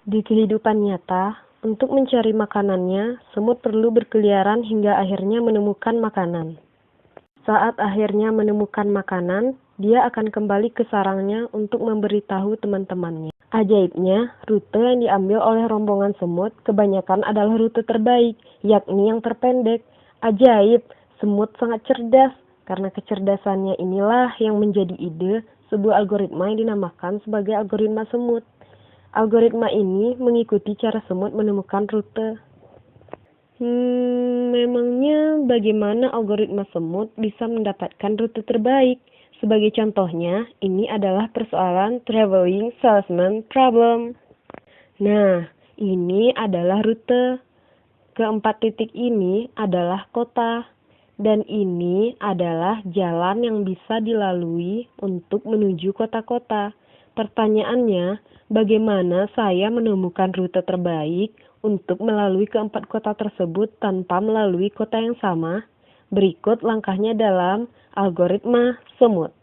Di kehidupan nyata, untuk mencari makanannya, semut perlu berkeliaran hingga akhirnya menemukan makanan. Saat akhirnya menemukan makanan, dia akan kembali ke sarangnya untuk memberitahu teman-temannya. Ajaibnya, rute yang diambil oleh rombongan semut kebanyakan adalah rute terbaik, yakni yang terpendek. Ajaib, semut sangat cerdas. Karena kecerdasannya inilah yang menjadi ide sebuah algoritma yang dinamakan sebagai algoritma semut. Algoritma ini mengikuti cara semut menemukan rute. Memangnya bagaimana algoritma semut bisa mendapatkan rute terbaik? Sebagai contohnya, ini adalah persoalan traveling salesman problem. Nah, ini adalah rute. Keempat titik ini adalah kota. Dan ini adalah jalan yang bisa dilalui untuk menuju kota-kota. Pertanyaannya, bagaimana saya menemukan rute terbaik untuk melalui keempat kota tersebut tanpa melalui kota yang sama? Berikut langkahnya dalam algoritma semut.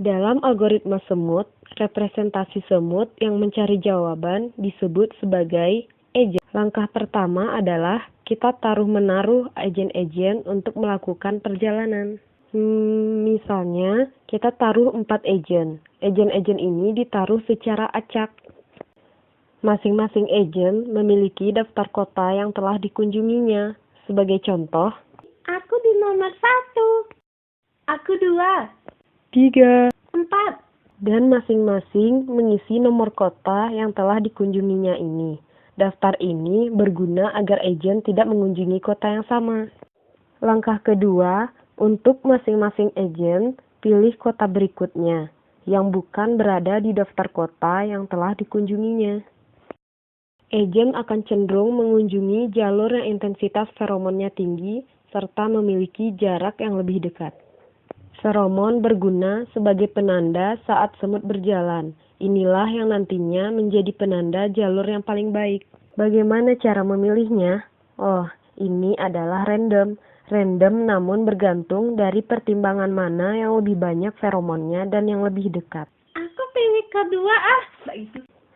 Dalam algoritma semut, representasi semut yang mencari jawaban disebut sebagai agent. Langkah pertama adalah kita taruh-menaruh agen-agen untuk melakukan perjalanan. Misalnya, kita taruh 4 agen. Agen-agen ini ditaruh secara acak. Masing-masing agen memiliki daftar kota yang telah dikunjunginya. Sebagai contoh, aku di nomor 1, aku 2, 3, 4. Dan masing-masing mengisi nomor kota yang telah dikunjunginya ini. Daftar ini berguna agar agen tidak mengunjungi kota yang sama. Langkah kedua, untuk masing-masing agen, pilih kota berikutnya, yang bukan berada di daftar kota yang telah dikunjunginya. Agen akan cenderung mengunjungi jalur yang intensitas feromonnya tinggi, serta memiliki jarak yang lebih dekat. Feromon berguna sebagai penanda saat semut berjalan. Inilah yang nantinya menjadi penanda jalur yang paling baik. Bagaimana cara memilihnya? Oh, ini adalah random. Random namun bergantung dari pertimbangan mana yang lebih banyak feromonnya dan yang lebih dekat. Aku pilih kedua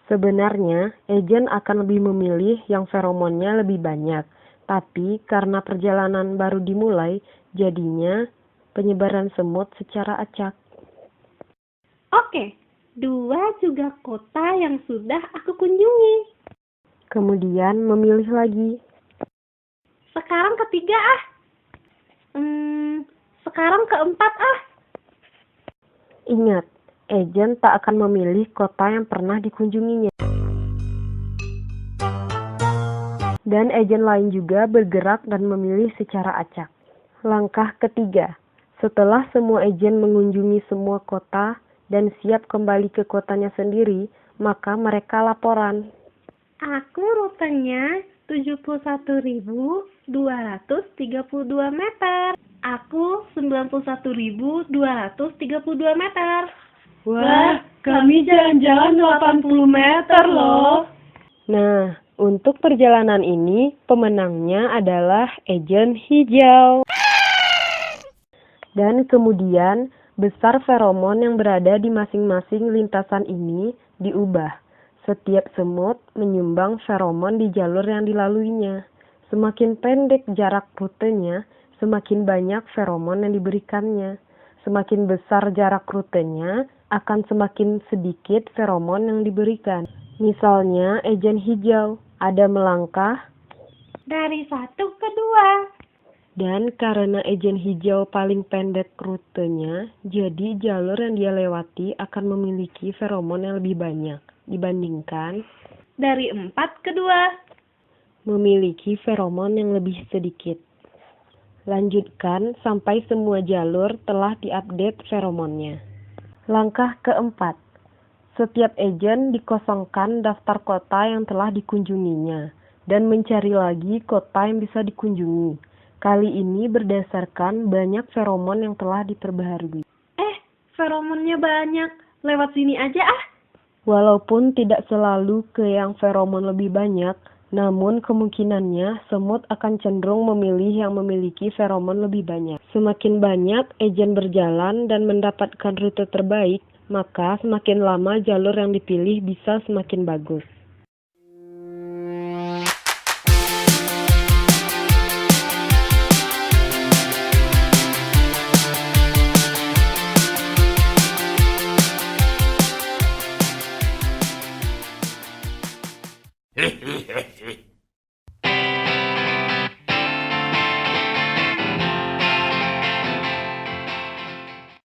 Sebenarnya, agen akan lebih memilih yang feromonnya lebih banyak. Tapi karena perjalanan baru dimulai, jadinya penyebaran semut secara acak. Oke, 2 juga kota yang sudah aku kunjungi. Kemudian memilih lagi. Sekarang ketiga Sekarang keempat Ingat, agen tak akan memilih kota yang pernah dikunjunginya. Dan agen lain juga bergerak dan memilih secara acak. Langkah ketiga, setelah semua agen mengunjungi semua kota dan siap kembali ke kotanya sendiri, maka mereka laporan. Aku rutenya 71.232 meter. Aku 91.232 meter. Wah, kami jalan-jalan 80 meter loh. Nah, untuk perjalanan ini, pemenangnya adalah agen hijau. Dan kemudian, besar feromon yang berada di masing-masing lintasan ini diubah. Setiap semut menyumbang feromon di jalur yang dilaluinya. Semakin pendek jarak rutenya, semakin banyak feromon yang diberikannya. Semakin besar jarak rutenya, akan semakin sedikit feromon yang diberikan. Misalnya, agen hijau ada melangkah dari 1 ke 2. Dan karena agen hijau paling pendek rutenya, jadi jalur yang dia lewati akan memiliki feromon yang lebih banyak dibandingkan dari 4 ke 2. memiliki feromon yang lebih sedikit. Lanjutkan sampai semua jalur telah diupdate feromonnya. Langkah keempat, setiap agen dikosongkan daftar kota yang telah dikunjunginya dan mencari lagi kota yang bisa dikunjungi. Kali ini berdasarkan banyak feromon yang telah diperbaharui. Feromonnya banyak. Lewat sini aja Walaupun tidak selalu ke yang feromon lebih banyak, namun kemungkinannya semut akan cenderung memilih yang memiliki feromon lebih banyak. Semakin banyak agen berjalan dan mendapatkan rute terbaik, Maka semakin lama jalur yang dipilih bisa semakin bagus.